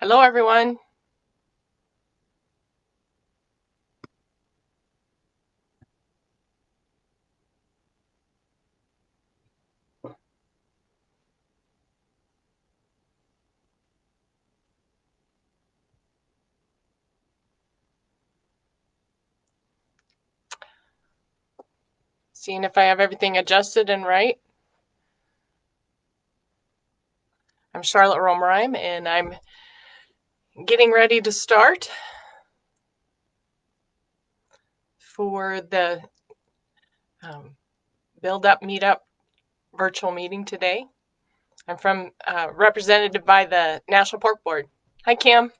Hello, everyone. Seeing if I have everything adjusted and right. I'm Charlotte Rommereim, and I'm getting ready to start for the Buildup Meetup virtual meeting today. I'm represented by the National Pork Board. Hi, Kim.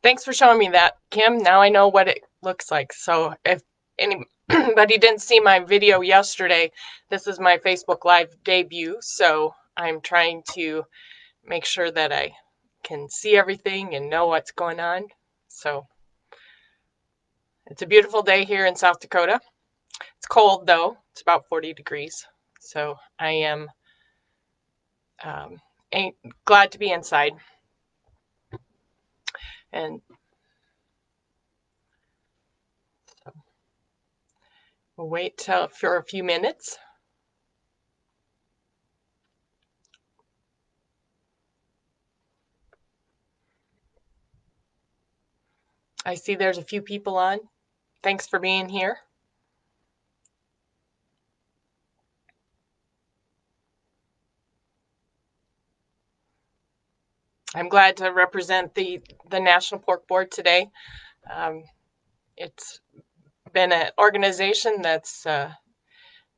Thanks for showing me that, Kim. Now I know what it looks like. So if anybody didn't see my video yesterday, this is my Facebook Live debut. So I'm trying to make sure that I can see everything and know what's going on. So it's a beautiful day here in South Dakota. It's cold though, it's about 40 degrees. So I am um, glad to be inside. And so we'll wait for a few minutes. I see there's a few people on. Thanks for being here. I'm glad to represent the National Pork Board today. It's been an organization that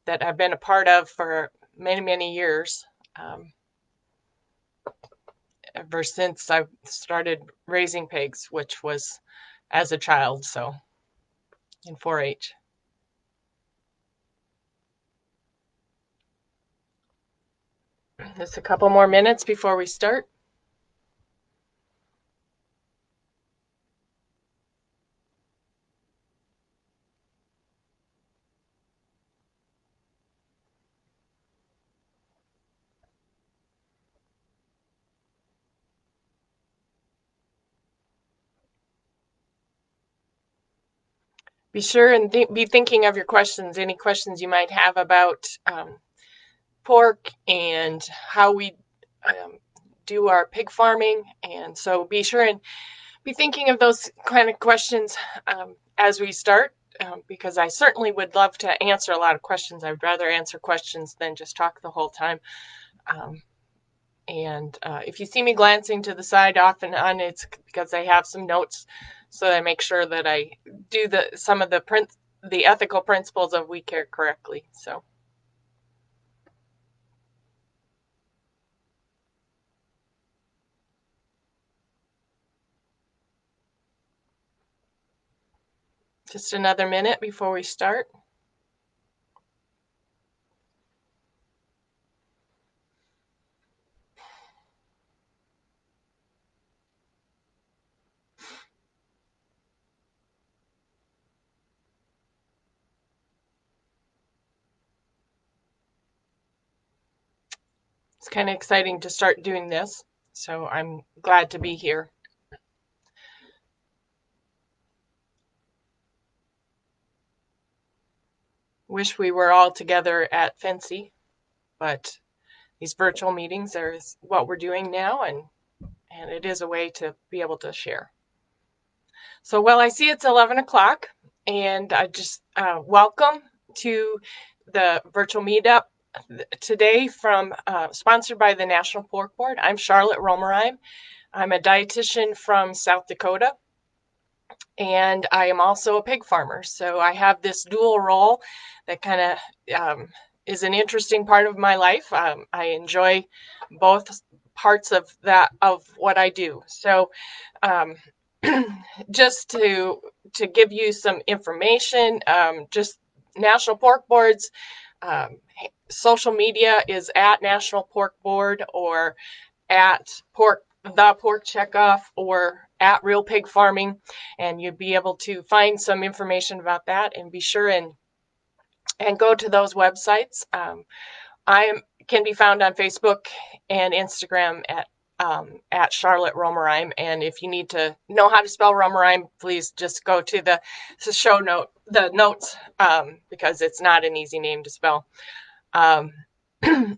I've been a part of for many years, ever since I started raising pigs, which was as a child, so in 4-H. Just a couple more minutes before we start. Be sure and be thinking of your questions, any questions you might have about pork and how we do our pig farming. And so be sure and be thinking of those kind of questions as we start, because I certainly would love to answer a lot of questions. I'd rather answer questions than just talk the whole time. And if you see me glancing to the side off and on, it's because I have some notes, so that I make sure that I do some of the ethical principles of we care correctly. So just another minute before we start. It's kind of exciting to start doing this, so I'm glad to be here. Wish we were all together at Fancy, but these virtual meetings are what we're doing now, and it is a way to be able to share. So, well, I see it's 11 o'clock, and I just welcome to the virtual meetup today sponsored by the National Pork Board. I'm Charlotte Rommereim. I'm a dietitian from South Dakota, and I am also a pig farmer. So I have this dual role that kind of is an interesting part of my life. I enjoy both parts of what I do. So um, just to give you some information, just National Pork Board's um, social media is at National Pork Board, or at the Pork Checkoff, or at Real Pig Farming, and you'd be able to find some information about that. And be sure and go to those websites. I can be found on Facebook and Instagram at at Charlotte Rommereim. And if you need to know how to spell Rommereim, please just go to the the notes, because it's not an easy name to spell. Um,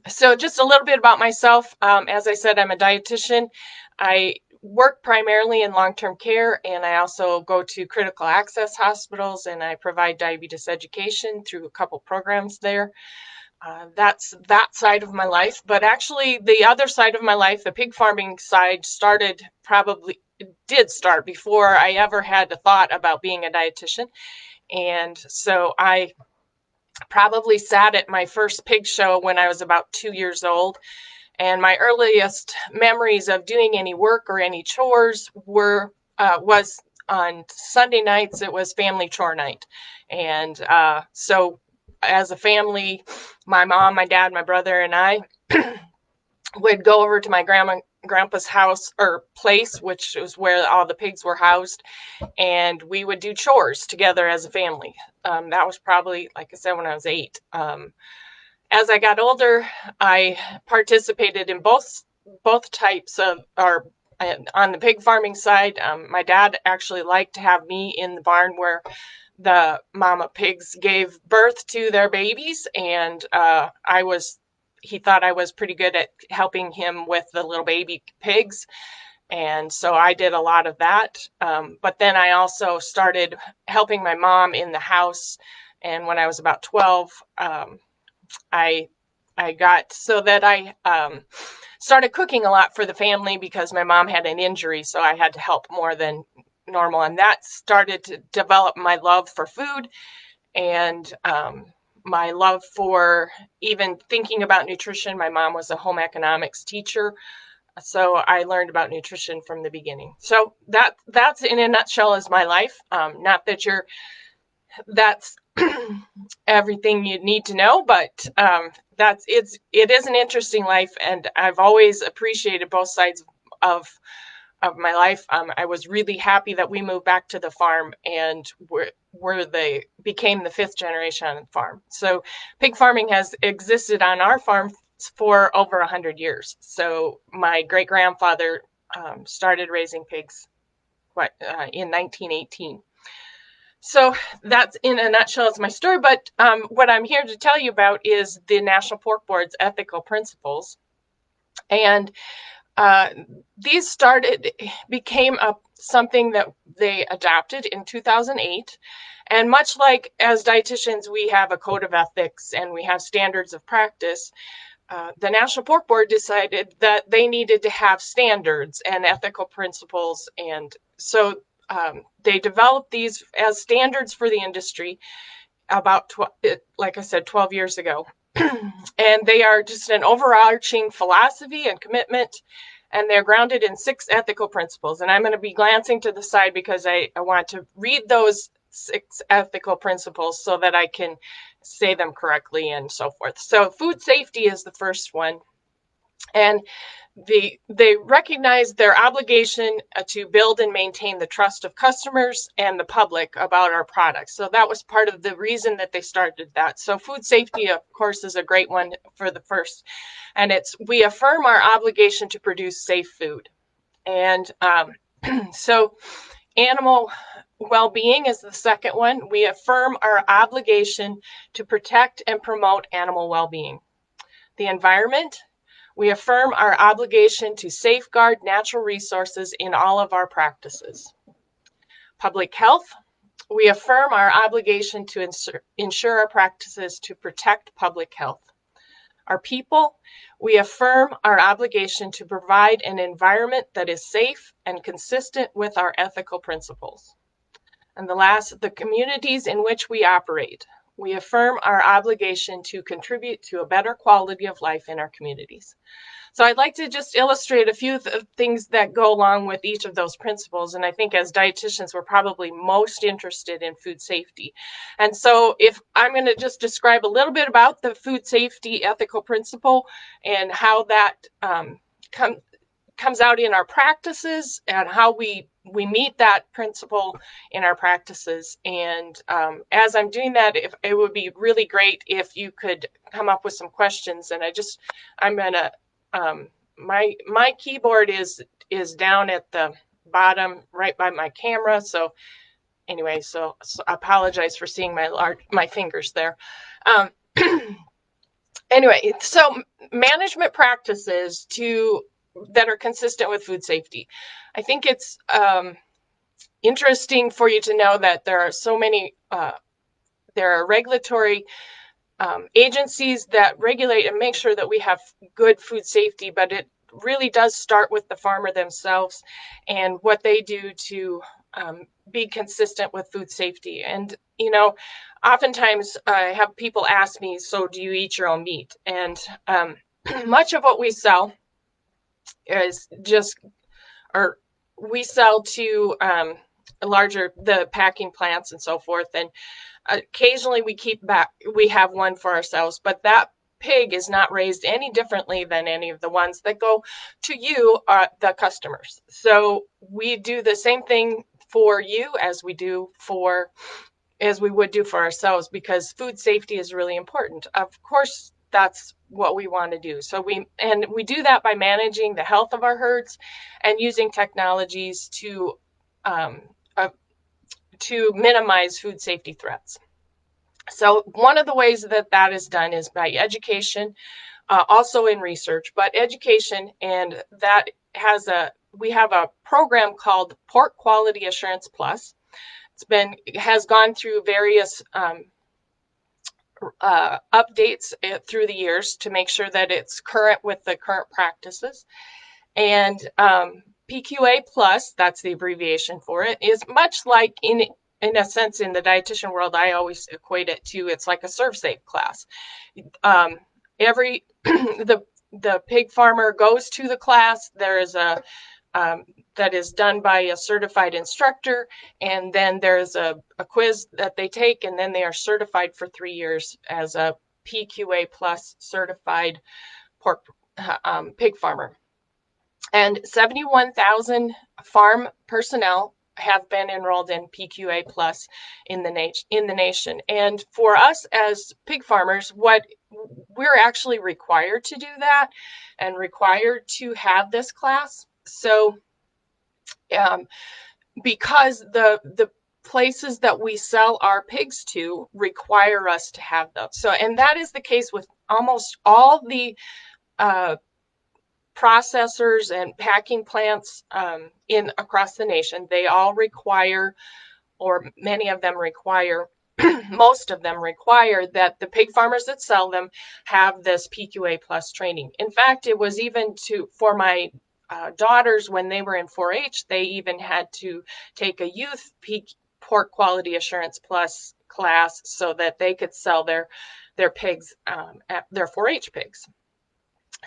so just a little bit about myself. As I said, I'm a dietitian. I work primarily in long-term care, and I also go to critical access hospitals, and I provide diabetes education through a couple programs there. That's that side of my life. But actually, the other side of my life, the pig farming side, did start before I ever had a thought about being a dietitian. And so I probably sat at my first pig show when I was about 2 years old. And my earliest memories of doing any work or any chores was on Sunday nights. It was family chore night. And so as a family, my mom, my dad, my brother, and I would go over to my grandpa's house or place, which was where all the pigs were housed, and we would do chores together as a family. That was probably, like I said, when I was 8. As I got older, I participated in both types of, or on the pig farming side. My dad actually liked to have me in the barn where the mama pigs gave birth to their babies, and he thought I was pretty good at helping him with the little baby pigs. And so I did a lot of that. But then I also started helping my mom in the house. And when I was about 12, I got so that I started cooking a lot for the family because my mom had an injury, so I had to help more than normal. And that started to develop my love for food and my love for even thinking about nutrition. My mom was a home economics teacher, so I learned about nutrition from the beginning. So that's in a nutshell is my life. Not that that's everything you need to know, but it is an interesting life, and I've always appreciated both sides of my life. I was really happy that we moved back to the farm, and they became the 5th generation on the farm. So pig farming has existed on our farm for over 100 years. So my great grandfather started raising pigs in 1918. So that's in a nutshell is my story. But what I'm here to tell you about is the National Pork Board's ethical principles. And these became something that they adopted in 2008. And much like as dietitians, we have a code of ethics and we have standards of practice. The National Pork Board decided that they needed to have standards and ethical principles. And so they developed these as standards for the industry about, like I said, 12 years ago. And they are just an overarching philosophy and commitment, and they're grounded in 6 ethical principles. And I'm going to be glancing to the side because I want to read those 6 ethical principles so that I can say them correctly and so forth. So food safety is the first one. And they recognize their obligation to build and maintain the trust of customers and the public about our products. So that was part of the reason that they started that. So food safety, of course, is a great one for the first. And we affirm our obligation to produce safe food. And so animal well-being is the second one. We affirm our obligation to protect and promote animal well-being. The environment, we affirm our obligation to safeguard natural resources in all of our practices. Public health, we affirm our obligation to ensure our practices to protect public health. Our people, we affirm our obligation to provide an environment that is safe and consistent with our ethical principles. And the last, the communities in which we operate, we affirm our obligation to contribute to a better quality of life in our communities. So I'd like to just illustrate a few things that go along with each of those principles. And I think as dietitians, we're probably most interested in food safety. And so if I'm going to just describe a little bit about the food safety ethical principle and how that comes out in our practices and how we meet that principle in our practices. And as I'm doing that, it would be really great if you could come up with some questions. And I'm going to my keyboard is down at the bottom right by my camera. So anyway, so I apologize for seeing my fingers there. Um, anyway, so management practices that are consistent with food safety. I think it's interesting for you to know that there are so many. There are regulatory agencies that regulate and make sure that we have good food safety, but it really does start with the farmer themselves and what they do to be consistent with food safety. And, oftentimes I have people ask me, so do you eat your own meat? And much of what we sell is just, or we sell to the packing plants and so forth. And occasionally we have one for ourselves, but that pig is not raised any differently than any of the ones that go to you, the customers. So we do the same thing for you as we would do for ourselves, because food safety is really important. Of course, that's what we want to do. So we do that by managing the health of our herds and using technologies um, uh, to minimize food safety threats. So one of the ways that is done is by education, also in research, but education, and we have a program called Pork Quality Assurance Plus. It has gone through various updates through the years to make sure that it's current with the current practices. And PQA Plus, that's the abbreviation for it, is much like in a sense in the dietitian world, I always equate it to, it's like a ServSafe class. Every the pig farmer goes to the class. There is that is done by a certified instructor, and then there's a quiz that they take, and then they are certified for 3 years as a PQA Plus certified pork pig farmer. And 71,000 farm personnel have been enrolled in PQA Plus in the nation. And for us as pig farmers, we're actually required to do that and required to have this class. So because the places that we sell our pigs to require us to have those. So, and that is the case with almost all the processors and packing plants across the nation. They all require, or many of them require, most of them require that the pig farmers that sell them have this PQA Plus training. In fact, it was even for my daughters, when they were in 4-H, they even had to take a youth Pork Quality Assurance Plus class so that they could sell their pigs, their 4-H pigs.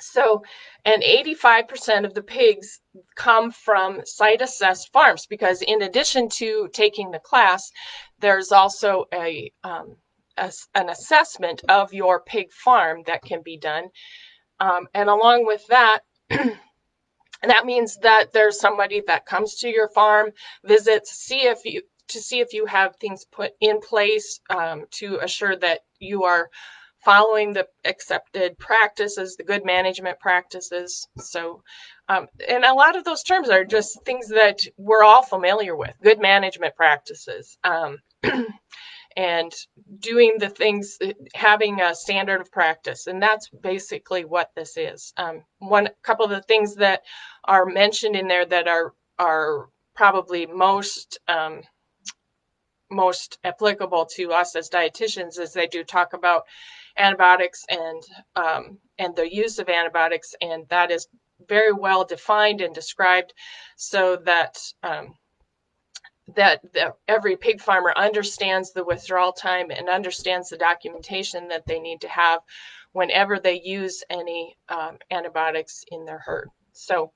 So, and 85% of the pigs come from site assessed farms, because in addition to taking the class, there's also an assessment of your pig farm that can be done. And along with that, that means that there's somebody that comes to your farm, visits, to see if you have things put in place to assure that you are following the accepted practices, the good management practices. So, and a lot of those terms are just things that we're all familiar with, good management practices, and doing the things, having a standard of practice. And that's basically what this is. Couple of the things that are mentioned in there that are probably most applicable to us as dietitians is they do talk about antibiotics and the use of antibiotics, and that is very well defined and described so that every pig farmer understands the withdrawal time and understands the documentation that they need to have whenever they use any antibiotics in their herd. So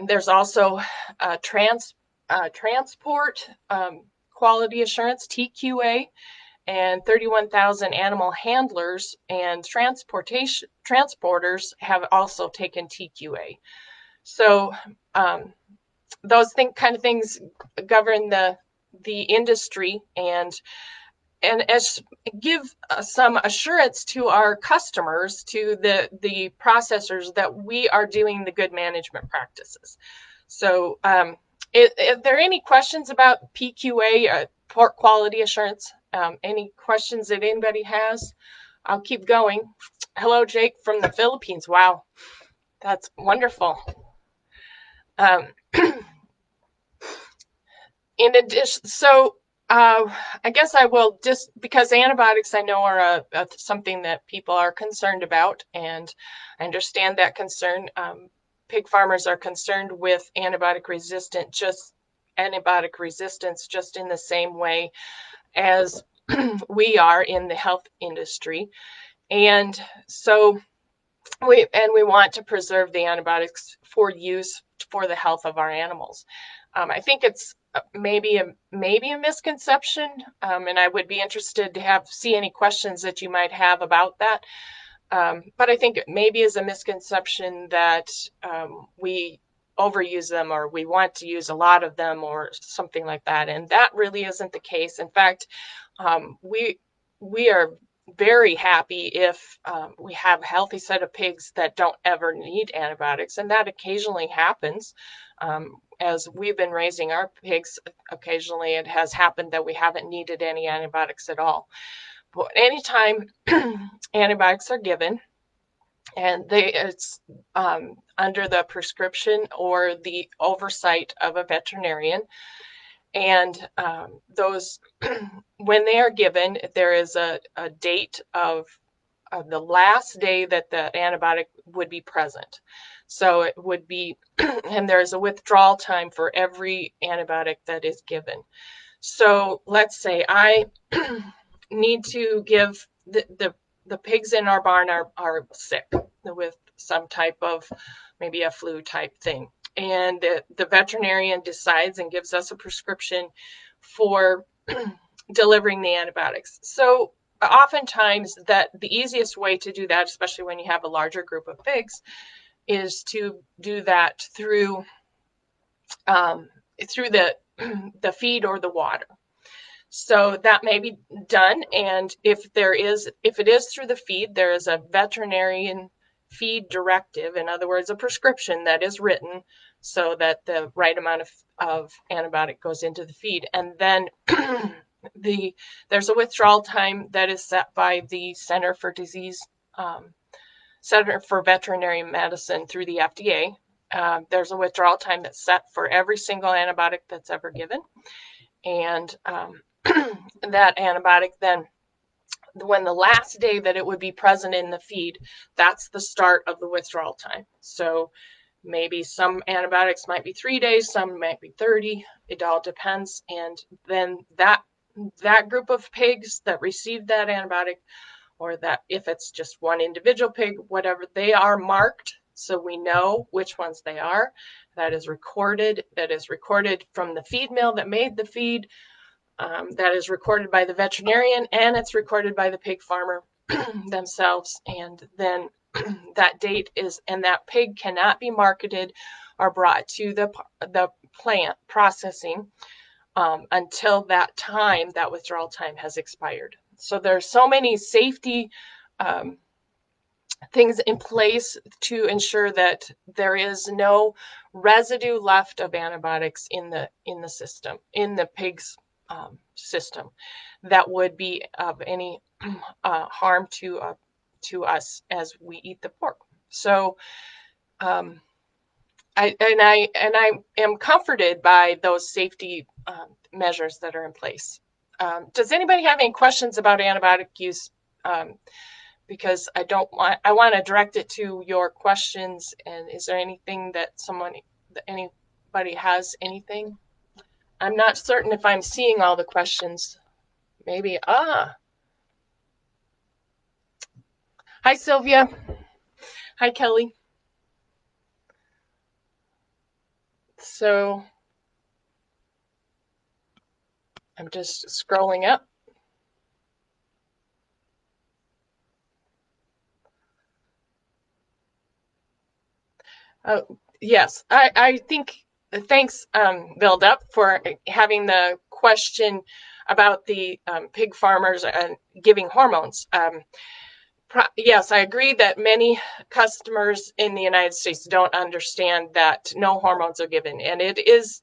there's also transport quality assurance, TQA, and 31,000 animal handlers and transporters have also taken TQA. So those kind of things govern the industry, and as give some assurance to our customers, to the processors, that we are doing the good management practices. So, if there are any questions about PQA, pork quality assurance, any questions that anybody has, I'll keep going. Hello, Jake from the Philippines. Wow, that's wonderful. Um, in addition, so I guess I will, just because antibiotics I know are something that people are concerned about, and I understand that concern. Pig farmers are concerned with antibiotic resistance just in the same way as we are in the health industry. And so we want to preserve the antibiotics for use for the health of our animals. I think it's maybe a misconception, and I would be interested to see any questions that you might have about that. But I think it maybe is a misconception that we overuse them, or we want to use a lot of them, or something like that. And that really isn't the case. In fact, we are very happy if we have a healthy set of pigs that don't ever need antibiotics, and that occasionally happens. As we've been raising our pigs, occasionally it has happened that we haven't needed any antibiotics at all. But anytime antibiotics are given, and it's under the prescription or the oversight of a veterinarian, and those when they are given, there is a date of the last day that the antibiotic would be present. So it would be, and there's a withdrawal time for every antibiotic that is given. So let's say I need to give the pigs in our barn are sick with some type of, maybe a flu type thing. And the veterinarian decides and gives us a prescription for delivering the antibiotics. So oftentimes that the easiest way to do that, especially when you have a larger group of pigs, is to do that through the feed or the water. So that may be done, and if it is through the feed, there is a veterinarian feed directive, in other words, a prescription that is written so that the right amount of antibiotic goes into the feed. And then there's a withdrawal time that is set by the Center for Veterinary Medicine through the FDA. There's a withdrawal time that's set for every single antibiotic that's ever given. And that antibiotic then, when the last day that it would be present in the feed, that's the start of the withdrawal time. So maybe some antibiotics might be 3 days, some might be 30. It all depends. And then that group of pigs that received that antibiotic, or that if it's just one individual pig, whatever, they are marked so we know which ones they are. That is recorded from the feed mill that made the feed. That is recorded by the veterinarian, and it's recorded by the pig farmer themselves. And then that date is, and that pig cannot be marketed or brought to the plant processing until that withdrawal time has expired. So there's so many safety things in place to ensure that there is no residue left of antibiotics in the system, in the pig's system, that would be of any harm to us as we eat the pork. So I am comforted by those safety measures that are in place. Does anybody have any questions about antibiotic use? Because I want to direct it to your questions. And is there anything that anybody has anything? I'm not certain if I'm seeing all the questions. Maybe. Hi, Sylvia. Hi, Kelly. So I'm just scrolling up. Yes, I think Thanks, Buildup, for having the question about the pig farmers and giving hormones. Yes, I agree that many customers in the United States don't understand that no hormones are given, and it is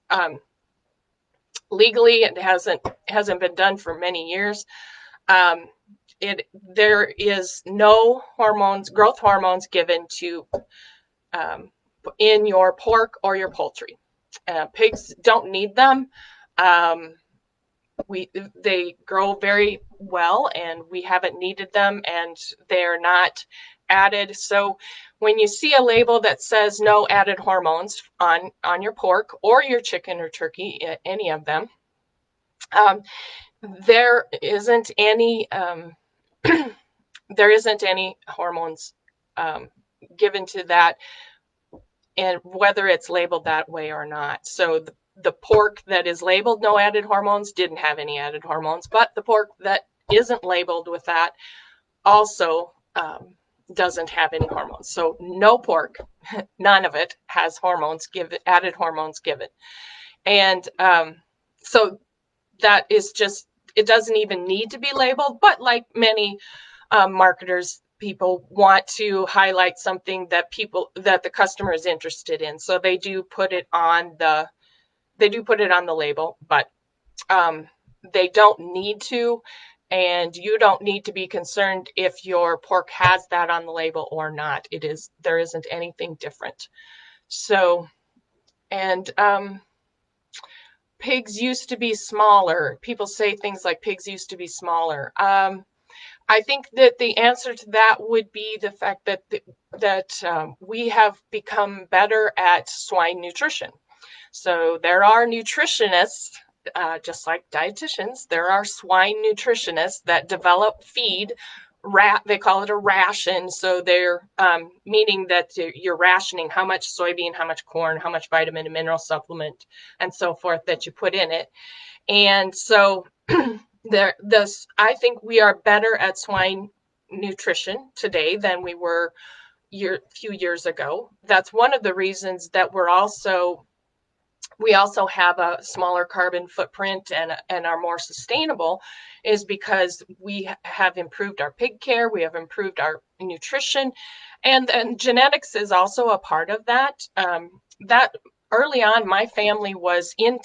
legally, it hasn't been done for many years. Um, there is no hormones, growth hormones given to um, in your pork or your poultry. Pigs don't need them. Um, they grow very well, and we haven't needed them, and they're not added. So when you see a label that says no added hormones on your pork or your chicken or turkey, any of them, um, there isn't any there isn't any hormones given to that, and whether it's labeled that way or not. So the pork that is labeled no added hormones didn't have any added hormones, but the pork that isn't labeled with that also doesn't have any hormones. So no pork, none of it has hormones given, added hormones given. And so that is just, it doesn't even need to be labeled, but like many marketers, people want to highlight something that the customer is interested in, so they do put it on the label, but they don't need to, and you don't need to be concerned if your pork has that on the label or not. There isn't anything different. So, and pigs used to be smaller. People say things like pigs used to be smaller. I think that the answer to that would be the fact that we have become better at swine nutrition. So there are nutritionists, just like dietitians. There are swine nutritionists that develop feed. They call it a ration. So they're meaning that you're rationing how much soybean, how much corn, how much vitamin and mineral supplement, and so forth that you put in it. And so I think we are better at swine nutrition today than we were a few years ago. That's one of the reasons that we also have a smaller carbon footprint and are more sustainable, is because we have improved our pig care, we have improved our nutrition, and genetics is also a part of that. That early on, my family was in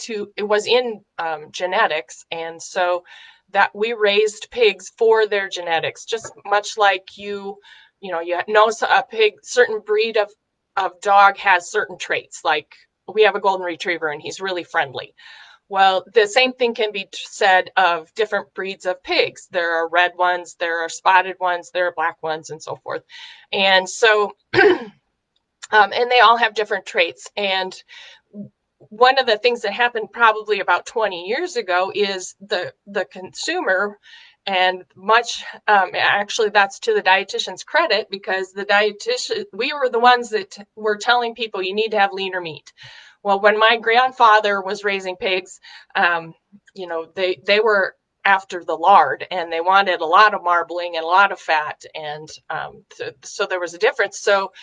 genetics, and so that we raised pigs for their genetics, just much like you know a certain breed of dog has certain traits, like we have a golden retriever and he's really friendly. Well, the same thing can be said of different breeds of pigs. There are red ones, there are spotted ones, there are black ones, and so forth. And so, and they all have different traits. And one of the things that happened probably about 20 years ago is the consumer, and actually that's to the dietitian's credit, because we were the ones that were telling people you need to have leaner meat. Well, when my grandfather was raising pigs, they were after the lard, and they wanted a lot of marbling and a lot of fat, and so there was a difference. So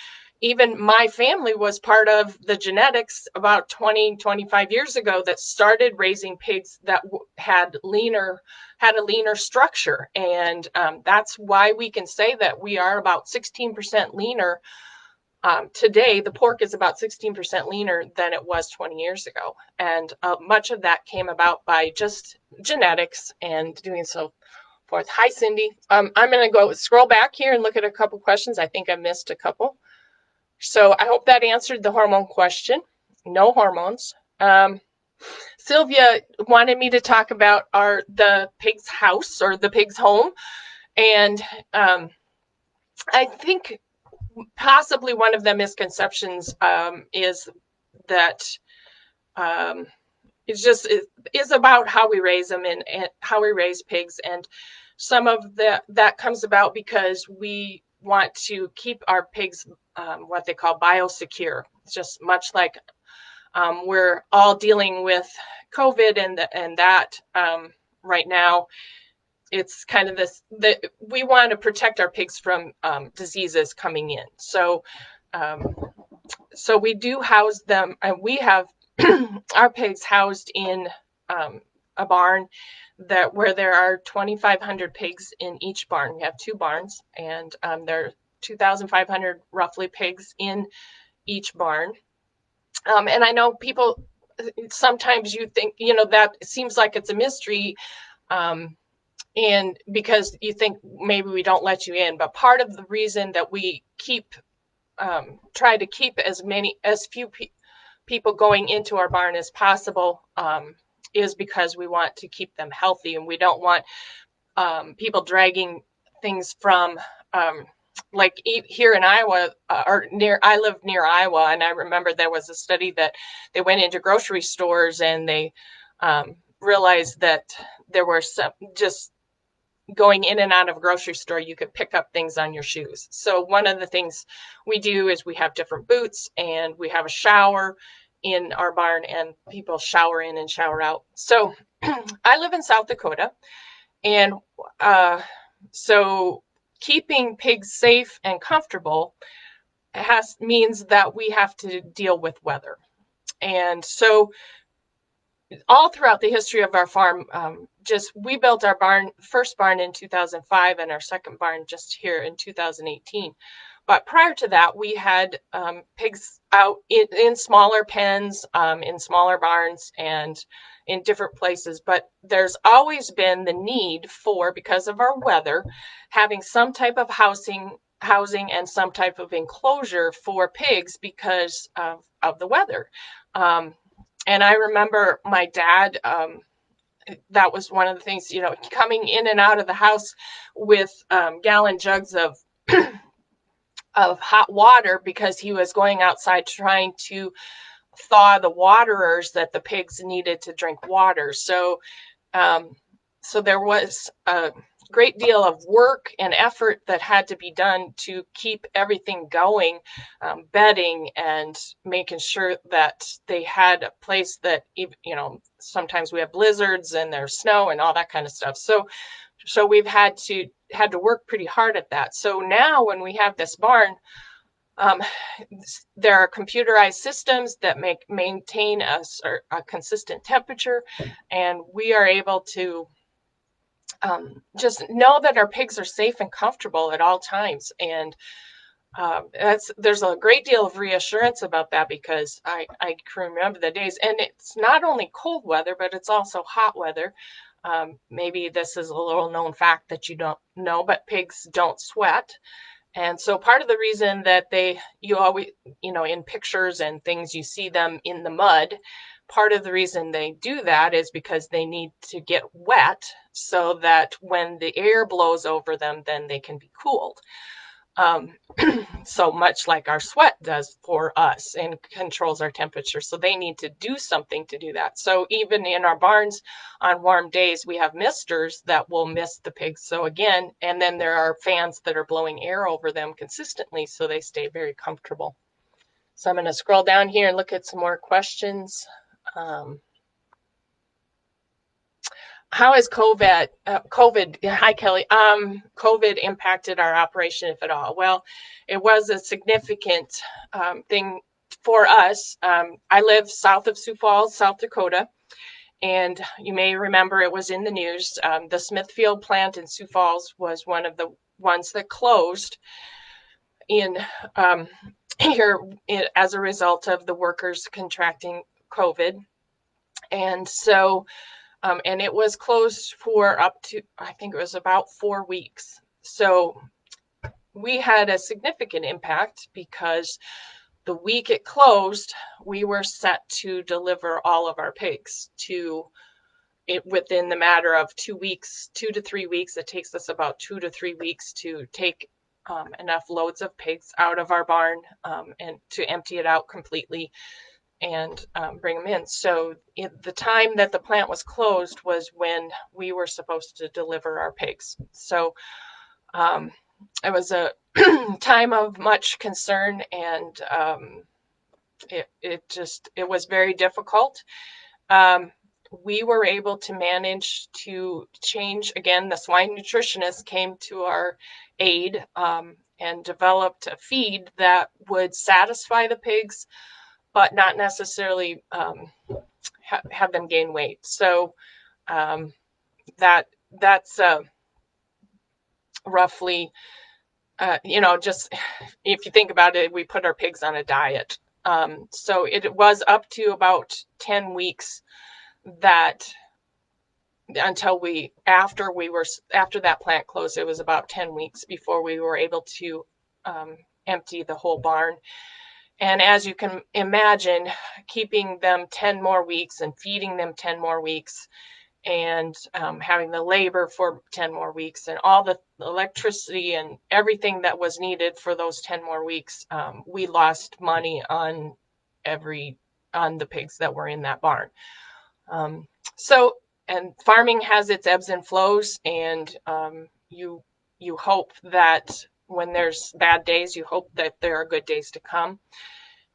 even my family was part of the genetics about 20-25 years ago that started raising pigs that had a leaner structure, and that's why we can say that we are about 16% leaner. Today, the pork is about 16% leaner than it was 20 years ago. And much of that came about by just genetics and doing so forth. Hi, Cindy. I'm going to go scroll back here and look at a couple questions. I think I missed a couple. So I hope that answered the hormone question. No hormones. Sylvia wanted me to talk about the pig's house or the pig's home. And I think possibly one of the misconceptions is that is about how we raise them and how we raise pigs, and some of that comes about because we want to keep our pigs what they call biosecure. It's just much like we're all dealing with COVID and that right now. It's kind of that we want to protect our pigs from diseases coming in. So we do house them, and we have our pigs housed in a barn where there are 2,500 pigs in each barn. We have two barns, and there are 2,500 roughly pigs in each barn. And I know people, sometimes you think, that seems like it's a mystery, and because you think maybe we don't let you in. But part of the reason that we try to keep as few people going into our barn as possible, is because we want to keep them healthy, and we don't want people dragging things from, like here in Iowa, I live near Iowa, and I remember there was a study that they went into grocery stores and they realized that there were some, just going in and out of a grocery store, you could pick up things on your shoes. So one of the things we do is we have different boots, and we have a shower in our barn, and people shower in and shower out. So I live in South Dakota, and so keeping pigs safe and comfortable means that we have to deal with weather. And so all throughout the history of our farm, we built our first barn in 2005, and our second barn just here in 2018. But prior to that, we had pigs out in smaller pens, in smaller barns, and in different places. But there's always been the need for, because of our weather, having some type of housing and some type of enclosure for pigs because of the weather. And I remember my dad, that was one of the things, coming in and out of the house with gallon jugs of hot water, because he was going outside trying to thaw the waterers that the pigs needed to drink water. So there was a great deal of work and effort that had to be done to keep everything going, bedding and making sure that they had a place that, sometimes we have blizzards and there's snow and all that kind of stuff. So we've had to work pretty hard at that. So now when we have this barn, there are computerized systems that maintain a consistent temperature, and we are able to just know that our pigs are safe and comfortable at all times. And there's a great deal of reassurance about that, because I can remember the days, and it's not only cold weather, but it's also hot weather. Maybe this is a little known fact that you don't know, but pigs don't sweat. And so part of the reason that you always, in pictures and things, you see them in the mud, part of the reason they do that is because they need to get wet so that when the air blows over them, then they can be cooled. So much like our sweat does for us and controls our temperature. So they need to do something to do that. So even in our barns on warm days, we have misters that will mist the pigs. So again, and then there are fans that are blowing air over them consistently, so they stay very comfortable. So I'm going to scroll down here and look at some more questions. How has COVID, hi Kelly, COVID impacted our operation, if at all? Well, it was a significant thing for us. I live south of Sioux Falls, South Dakota, and you may remember it was in the news. The Smithfield plant in Sioux Falls was one of the ones that closed in here as a result of the workers contracting COVID. And so and it was closed for up to, I think it was about 4 weeks. So we had a significant impact, because the week it closed, we were set to deliver all of our pigs within the matter of 2 weeks, 2 to 3 weeks. It takes us about 2 to 3 weeks to take enough loads of pigs out of our barn and to empty it out completely and bring them in. So the time that the plant was closed was when we were supposed to deliver our pigs. So it was a time of much concern, and it was very difficult. We were able to manage to change. Again, the swine nutritionist came to our aid and developed a feed that would satisfy the pigs, but not necessarily have them gain weight. So um, that's roughly, just if you think about it, we put our pigs on a diet. So it was up to about 10 weeks that until after that plant closed, it was about 10 weeks before we were able to empty the whole barn. And as you can imagine, keeping them 10 more weeks and feeding them 10 more weeks and having the labor for 10 more weeks and all the electricity and everything that was needed for those 10 more weeks, we lost money on the pigs that were in that barn. So, and farming has its ebbs and flows, and you hope that when there's bad days, you hope that there are good days to come,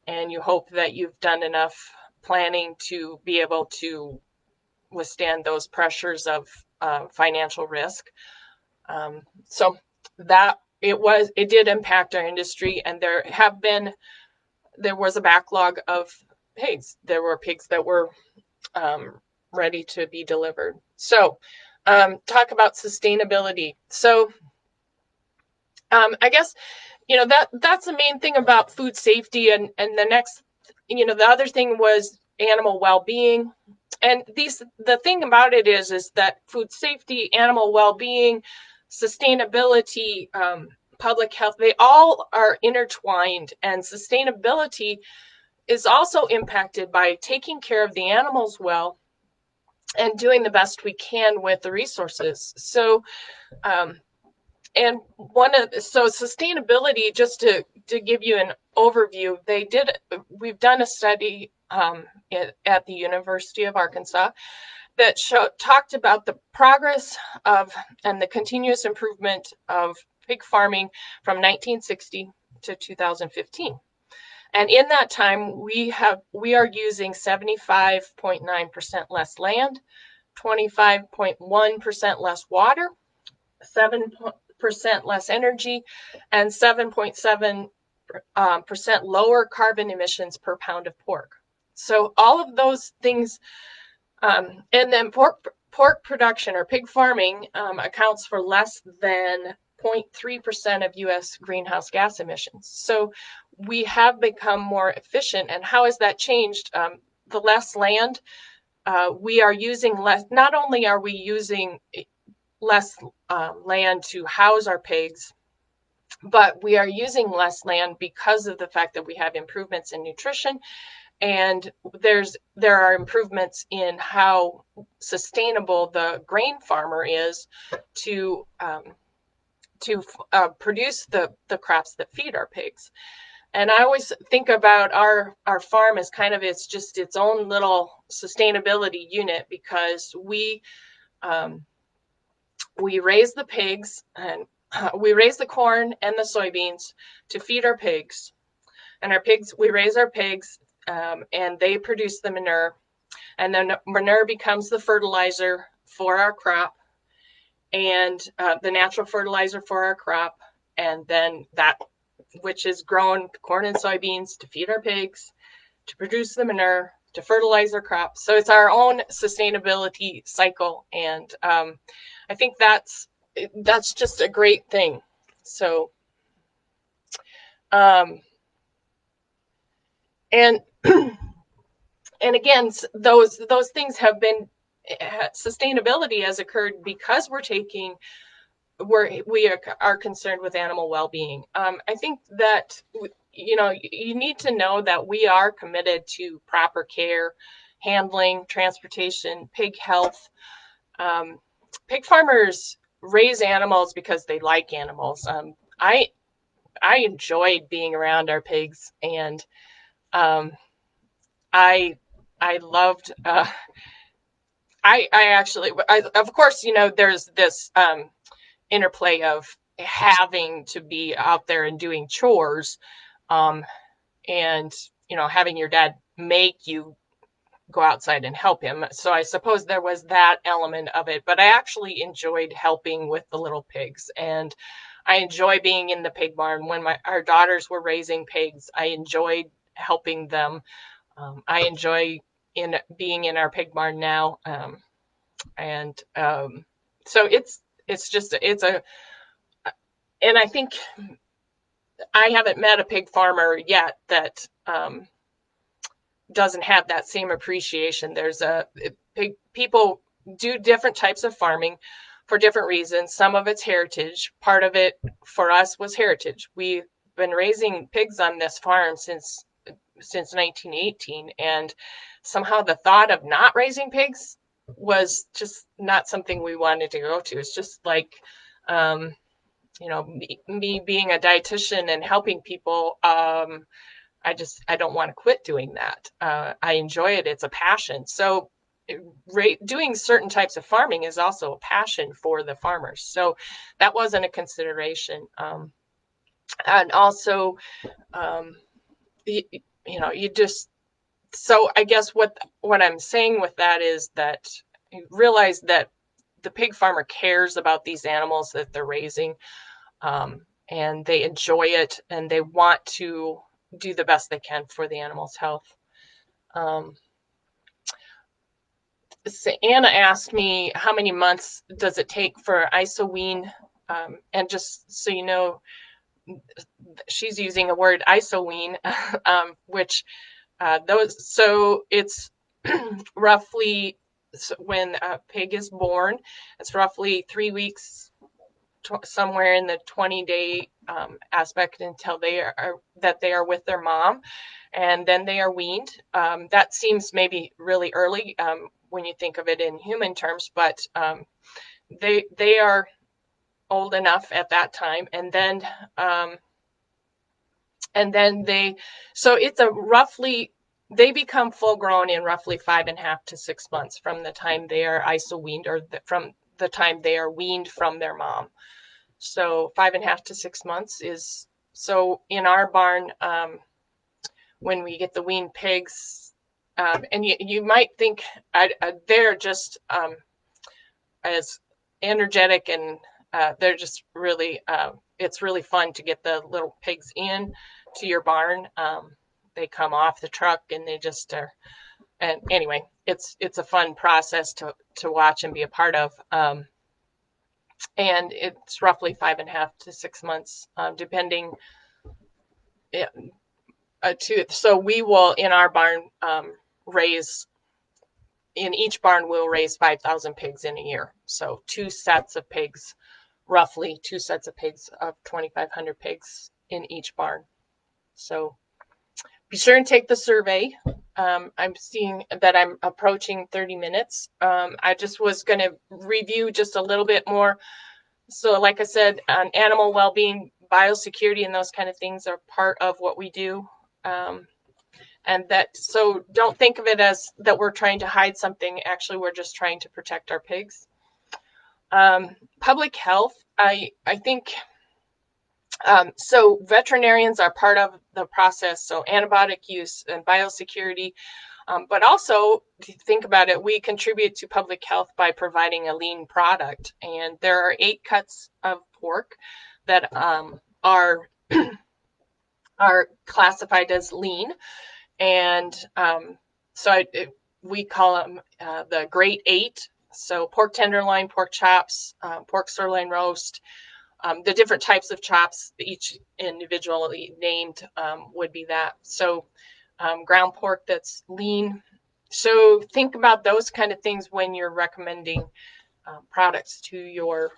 and you hope that you've done enough planning to be able to withstand those pressures of financial risk. So that it did impact our industry, and there was a backlog of pigs. There were pigs that were ready to be delivered. So talk about sustainability. So I guess that's the main thing about food safety, and the next, the other thing was animal well-being. And the thing about it is that food safety, animal well-being, sustainability, public health, they all are intertwined, and sustainability is also impacted by taking care of the animals well and doing the best we can with the resources. So and so sustainability, just to give you an overview, we've done a study at the University of Arkansas that talked about the progress of and the continuous improvement of pig farming from 1960 to 2015. And in that time, we are using 75.9% less land, 25.1% less water, 7% less energy, and 7.7% lower carbon emissions per pound of pork. So all of those things, and then pork production or pig farming accounts for less than 0.3% of U.S. greenhouse gas emissions. So we have become more efficient. And how has that changed? The less land, we are using less. Not only are we using less land to house our pigs, but we are using less land because of the fact that we have improvements in nutrition, and there are improvements in how sustainable the grain farmer is to produce the crops that feed our pigs. And I always think about our farm as kind of it's its own little sustainability unit, because we raise the pigs, and we raise the corn and the soybeans to feed our pigs. And we raise our pigs, and they produce the manure. And then manure becomes the fertilizer for our crop, and the natural fertilizer for our crop. And then that which is grown, corn and soybeans, to feed our pigs, to produce the manure, to fertilize our crops. So it's our own sustainability cycle. And I think that's just a great thing. So, and and again, those things have been, sustainability has occurred because we are concerned with animal well-being. I think that you need to know that we are committed to proper care, handling, transportation, pig health. Pig farmers raise animals because they like animals. I enjoyed being around our pigs, and I loved. I actually, of course, there's this interplay of having to be out there and doing chores, and having your dad make you go outside and help him. So I suppose there was that element of it, but I actually enjoyed helping with the little pigs, and I enjoy being in the pig barn when our daughters were raising pigs. I enjoyed helping them I enjoy being in our pig barn now, and so it's just it's a and I think I haven't met a pig farmer yet that doesn't have that same appreciation. People do different types of farming for different reasons. Some of it's heritage. Part of it for us was heritage. We've been raising pigs on this farm since 1918, and somehow the thought of not raising pigs was just not something we wanted to go to. It's just like me being a dietitian and helping people. I don't want to quit doing that. I enjoy it. It's a passion. So doing certain types of farming is also a passion for the farmers. So that wasn't a consideration. And also, um, you, you just, so I guess what I'm saying with that is that you realize that the pig farmer cares about these animals that they're raising, and they enjoy it, and they want to do the best they can for the animal's health. Um, so Anna asked me how many months does it take for Isoween, and just so you know, she's using a word Isoween, which those so it's roughly when a pig is born, it's roughly 3 weeks, somewhere in the 20-day aspect until they are with their mom, and then they are weaned. That seems maybe really early when you think of it in human terms, but they are old enough at that time, um, and then so it's a roughly they become full grown in roughly 5.5 to 6 months from the time they are iso-weaned, or from the time they are weaned from their mom. So 5.5 to 6 months is so in our barn. When we get the weaned pigs, and you might think they're just as energetic, and they're just really it's really fun to get the little pigs in to your barn. They come off the truck and they just are, and anyway, it's a fun process to watch and be a part of. And it's roughly 5.5 to 6 months, depending. So we will in our barn raise in each barn we'll raise 5,000 pigs in a year. So roughly two sets of pigs of 2,500 pigs in each barn. So be sure and take the survey. I'm seeing that I'm approaching 30 minutes. I just was going to review just a little bit more. So like I said, animal well-being, biosecurity, and those kind of things are part of what we do. And so don't think of it as that we're trying to hide something. Actually, we're just trying to protect our pigs. Public health, I think, so veterinarians are part of the process. So antibiotic use and biosecurity, but also think about it, we contribute to public health by providing a lean product. And there are 8 cuts of pork that are classified as lean. And we call them the Great 8. So pork tenderloin, pork chops, pork sirloin roast, the different types of chops, each individually named, would be that. So ground pork that's lean. So think about those kind of things when you're recommending products to your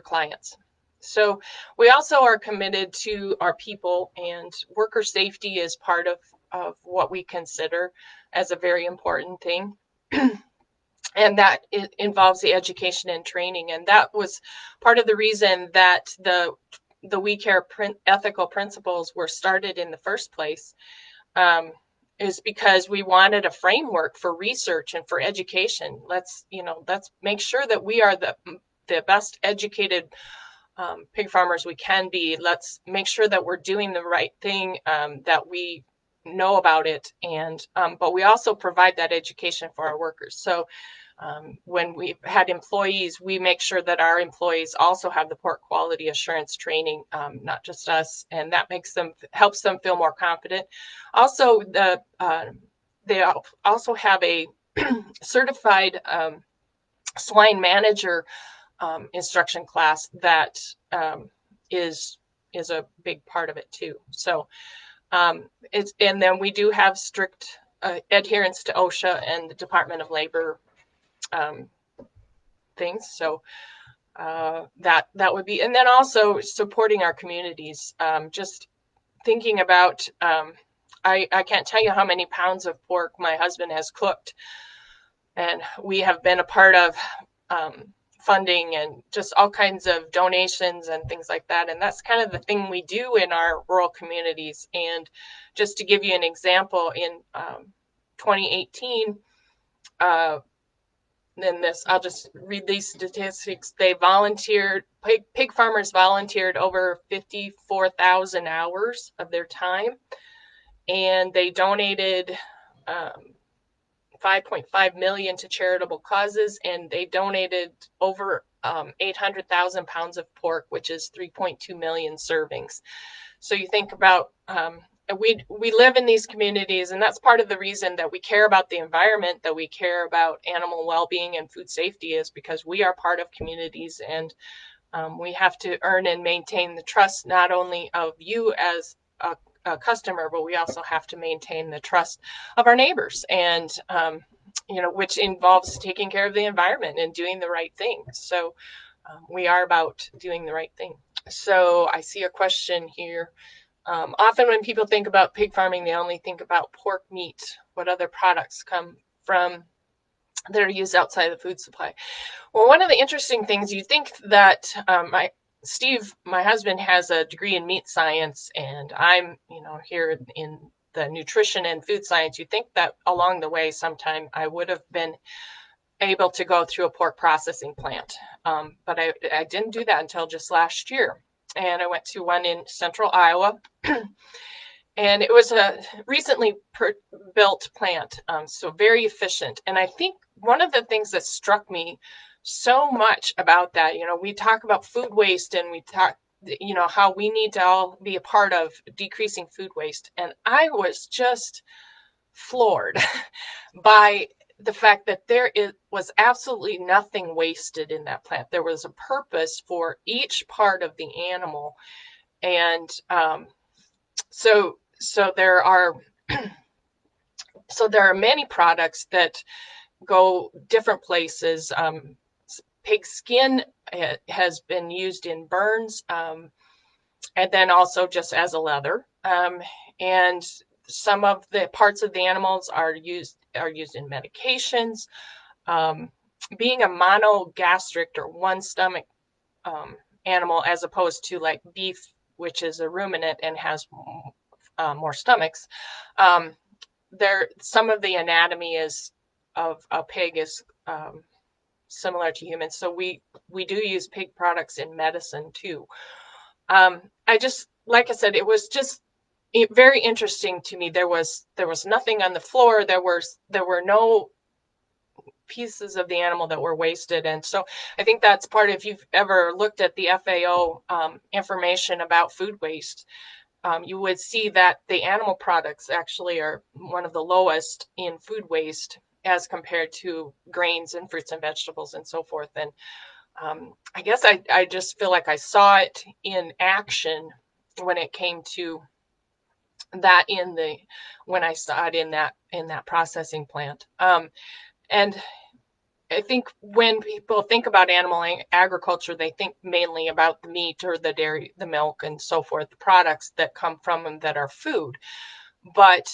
clients. So we also are committed to our people, and worker safety is part of what we consider as a very important thing. And that involves the education and training. And that was part of the reason that the We Care ethical principles were started in the first place, is because we wanted a framework for research and for education. Let's make sure that we are the best educated pig farmers we can be. Let's make sure that we're doing the right thing, that we know about it, and but we also provide that education for our workers. So When we've had employees, we make sure that our employees also have the pork quality assurance training, not just us, and that helps them feel more confident. Also, they also have a certified swine manager instruction class that is a big part of it too. So and then we do have strict adherence to OSHA and the Department of Labor things. So that would be, and then also supporting our communities. Just thinking about, I can't tell you how many pounds of pork my husband has cooked, and we have been a part of funding and just all kinds of donations and things like that. And that's kind of the thing we do in our rural communities. And just to give you an example, in 2018, I'll just read these statistics. They volunteered, pig farmers volunteered over 54,000 hours of their time, and they donated 5.5 million to charitable causes, and they donated over 800,000 pounds of pork, which is 3.2 million servings. So you think about, we live in these communities, and that's part of the reason that we care about the environment, that we care about animal well-being and food safety, is because we are part of communities, and we have to earn and maintain the trust not only of you as a customer, but we also have to maintain the trust of our neighbors, and which involves taking care of the environment and doing the right thing. So we are about doing the right thing. So I see a question here. Often when people think about pig farming, they only think about pork meat. What other products come from that are used outside the food supply? Well, one of the interesting things, you think that Steve, my husband, has a degree in meat science, and I'm, here in the nutrition and food science. You think that along the way, sometime I would have been able to go through a pork processing plant, but I didn't do that until just last year. And I went to one in central Iowa, and it was a recently built plant, so very efficient. And I think one of the things that struck me so much about that, we talk about food waste, and we talk, how we need to all be a part of decreasing food waste. And I was just floored by the fact that was absolutely nothing wasted in that plant. There was a purpose for each part of the animal. And so there are many products that go different places. Pig skin has been used in burns, and then also just as a leather. And some of the parts of the animals are used in medications. Being a monogastric or one stomach animal, as opposed to like beef, which is a ruminant and has more stomachs, some of the anatomy of a pig is similar to humans. So we do use pig products in medicine too. Like I said, it was just very interesting to me. There was nothing on the floor. There were no pieces of the animal that were wasted. And so I think that's part of, if you've ever looked at the FAO information about food waste, you would see that the animal products actually are one of the lowest in food waste as compared to grains and fruits and vegetables and so forth. And I guess I just feel like I saw it in action when it came to that when I saw it in that processing plant. And I think when people think about animal agriculture, they think mainly about the meat or the dairy, the milk, and so forth, the products that come from them that are food. But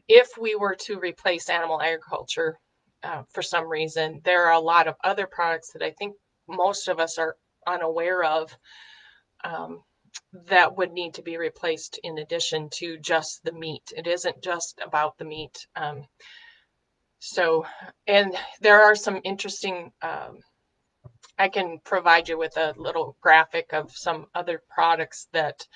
if we were to replace animal agriculture for some reason, there are a lot of other products that I think most of us are unaware of that would need to be replaced in addition to just the meat. It isn't just about the meat. And there are some interesting, I can provide you with a little graphic of some other products that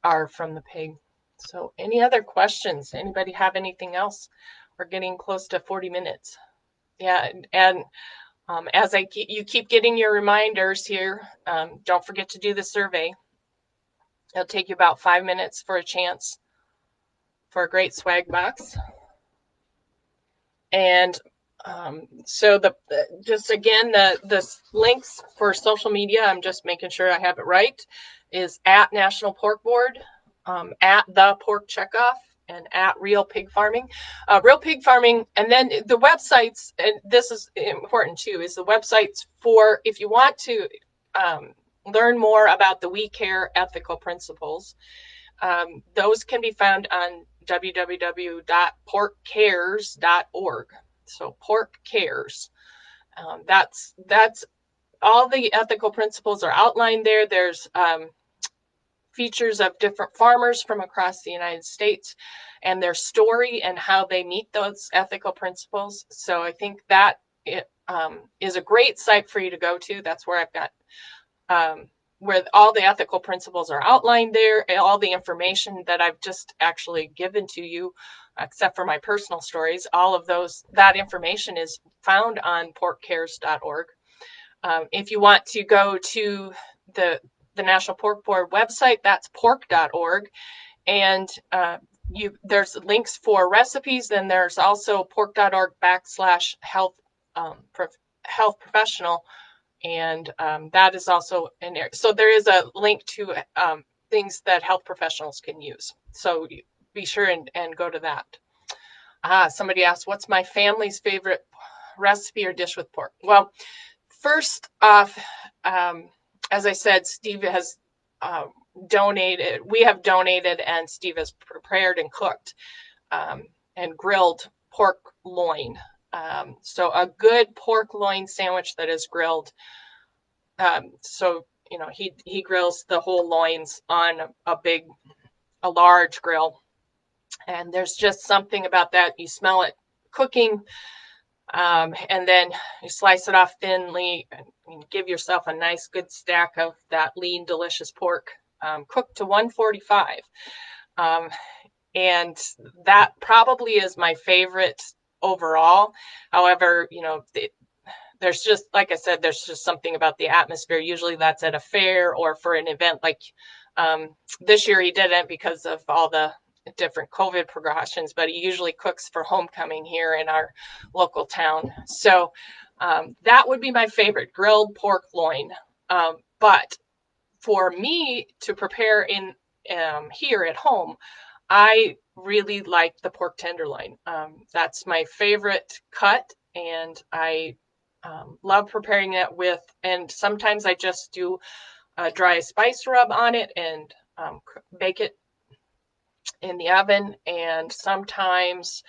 are from the pig. So any other questions? Anybody have anything else? We're getting close to 40 minutes. Yeah, and as you keep getting your reminders here, don't forget to do the survey. It'll take you about 5 minutes for a chance for a great swag box. And so just again, the links for social media, I'm just making sure I have it right, is at National Pork Board, at the Pork Checkoff, and at Real Pig Farming. Real Pig Farming, and then the websites, and this is important too, is the websites for if you want to learn more about the We Care ethical principles. Those can be found on www.porkcares.org. So Pork Cares. That's all the ethical principles are outlined there. There's features of different farmers from across the United States and their story and how they meet those ethical principles. So I think that it is a great site for you to go to. That's where I've got where all the ethical principles are outlined there, and all the information that I've just actually given to you, except for my personal stories, all of that information is found on porkcares.org. If you want to go to the National Pork Board website, that's pork.org, and there's links for recipes. Then there's also pork.org/health health professional, and that is also in there. So there is a link to things that health professionals can use. So be sure and go to that. Somebody asked, what's my family's favorite recipe or dish with pork? Well, first off, as I said, Steve has donated. We have donated, and Steve has prepared and cooked and grilled pork loin. So a good pork loin sandwich that is grilled. So he grills the whole loins on a large grill, and there's just something about that. You smell it cooking, and then you slice it off thinly and give yourself a nice good stack of that lean, delicious pork, cooked to 145. And that probably is my favorite overall. However, there's just, like I said, there's just something about the atmosphere. Usually that's at a fair or for an event like this year he didn't because of all the different COVID precautions, but he usually cooks for homecoming here in our local town. So that would be my favorite, grilled pork loin. But for me to prepare in here at home, I really like the pork tenderloin. That's my favorite cut, and I love preparing it with, and sometimes I just do a dry spice rub on it and bake it in the oven. And sometimes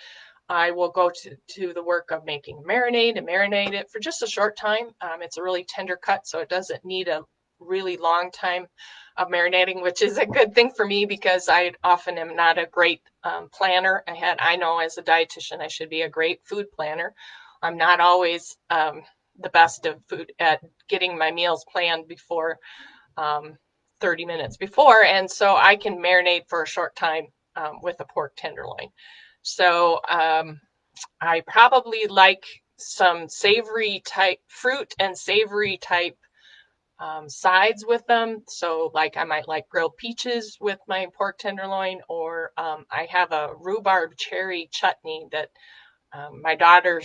I will go to the work of making marinade and marinate it for just a short time. It's a really tender cut, so it doesn't need a really long time of marinating, which is a good thing for me because I often am not a great planner. I know as a dietitian I should be a great food planner. I'm not always the best of food at getting my meals planned before 30 minutes before, and so I can marinate for a short time with a pork tenderloin. So I probably like some savory type fruit and savory type sides with them. So like I might like grilled peaches with my pork tenderloin, or I have a rhubarb cherry chutney that my daughter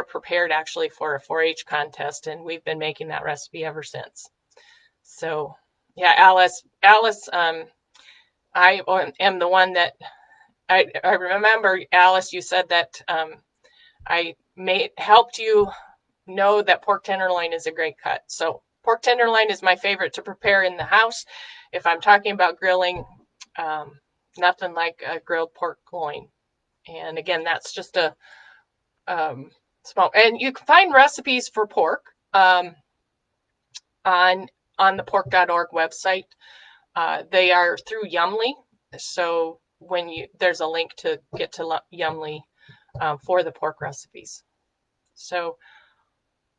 prepared actually for a 4-H contest, and we've been making that recipe ever since. So yeah, Alice, I am the one that I remember, Alice, you said that I helped you know that pork tenderloin is a great cut. So pork tenderloin is my favorite to prepare in the house. If I'm talking about grilling, nothing like a grilled pork loin. And again, that's just a small. And you can find recipes for pork on the pork.org website. They are through Yumly. So there's a link to get to Yumly for the pork recipes. So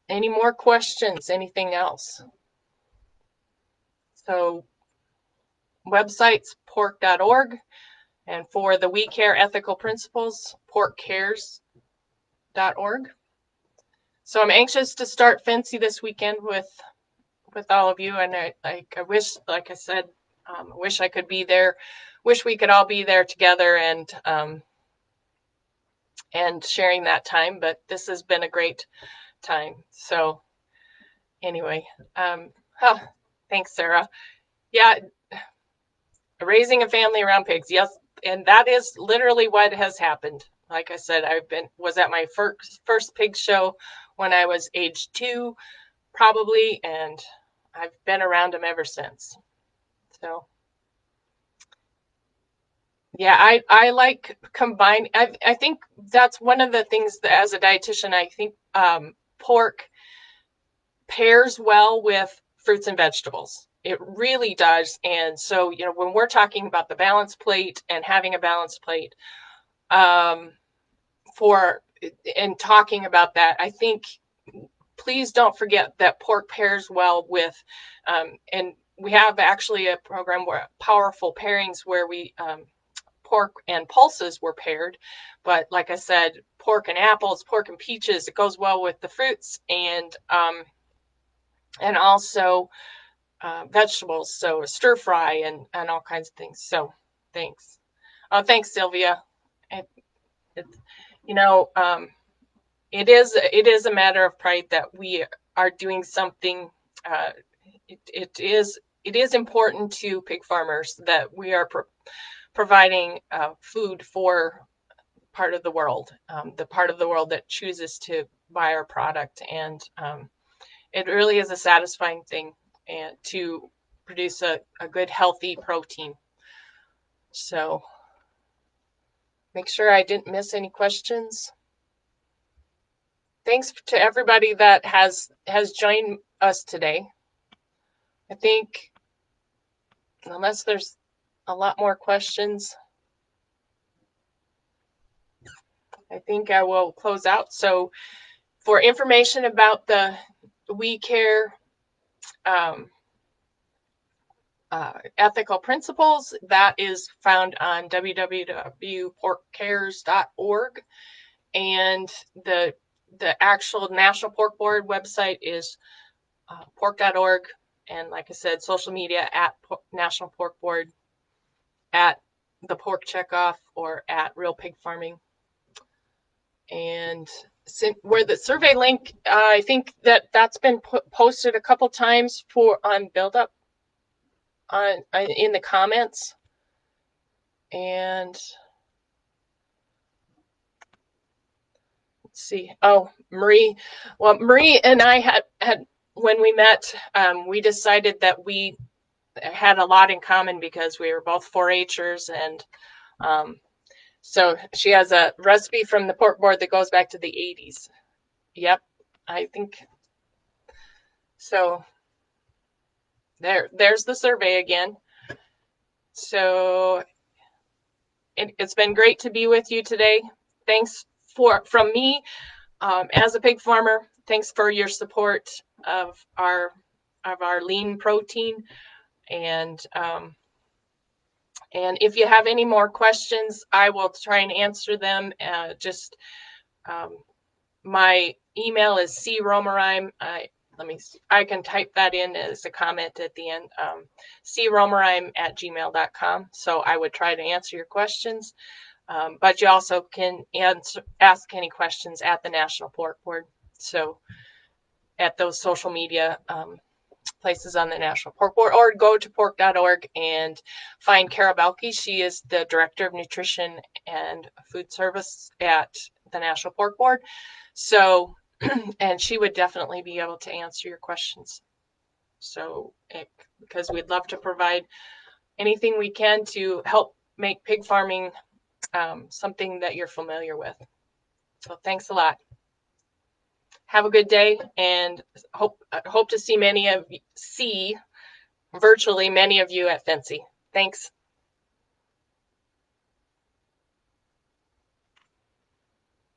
any more questions? Anything else? So websites, pork.org, and for the We Care ethical principles, porkcares.org. pork.org. So I'm anxious to start Fancy this weekend with all of you, and I wish, like I said, I wish I could be there. Wish we could all be there together and sharing that time. But this has been a great time. So anyway, oh, thanks, Sarah. Yeah, raising a family around pigs. Yes, and that is literally what has happened. Like I said, was at my first pig show when I was age 2, probably, and I've been around them ever since. So yeah, I like combine. I think that's one of the things that, as a dietitian, I think pork pairs well with fruits and vegetables. It really does. And so, when we're talking about the balanced plate and having a balanced plate, um, for and talking about that, I think please don't forget that pork pairs well with, and we have actually a program where powerful pairings where we pork and pulses were paired. But like I said, pork and apples, pork and peaches, it goes well with the fruits and also vegetables. So stir fry and all kinds of things. So thanks. Thanks, Sylvia. It, it, you know, it is a matter of pride that we are doing something. Uh, it is important to pig farmers that we are providing food for part of the world, the part of the world that chooses to buy our product, and it really is a satisfying thing and to produce a good healthy protein. So make sure I didn't miss any questions. Thanks to everybody that has joined us today. I think unless there's a lot more questions, I think I will close out. So for information about the We Care ethical principles, that is found on www.porkcares.org, and the actual National Pork Board website is pork.org, and like I said, social media at National Pork Board, at the Pork Checkoff, or at Real Pig Farming. And where the survey link, I think that's been posted a couple times on Buildup in the comments. And let's see. Oh, Marie. Well, Marie and I had when we met, we decided that we had a lot in common because we were both 4-Hers, and so she has a recipe from the pork board that goes back to the 80s. Yep, I think so. There's the survey again. So it's been great to be with you today. Thanks from me as a pig farmer. Thanks for your support of our lean protein, and if you have any more questions, I will try and answer them. My email is crommereim. I can type that in as a comment at the end. crommereim@gmail.com. So I would try to answer your questions. But you also can ask any questions at the National Pork Board. So at those social media places on the National Pork Board, or go to pork.org and find Kara Belke. She is the Director of Nutrition and Food Service at the National Pork Board. So, and she would definitely be able to answer your questions. So, because we'd love to provide anything we can to help make pig farming something that you're familiar with. So thanks a lot. Have a good day, and hope to see virtually many of you at Fancy. Thanks.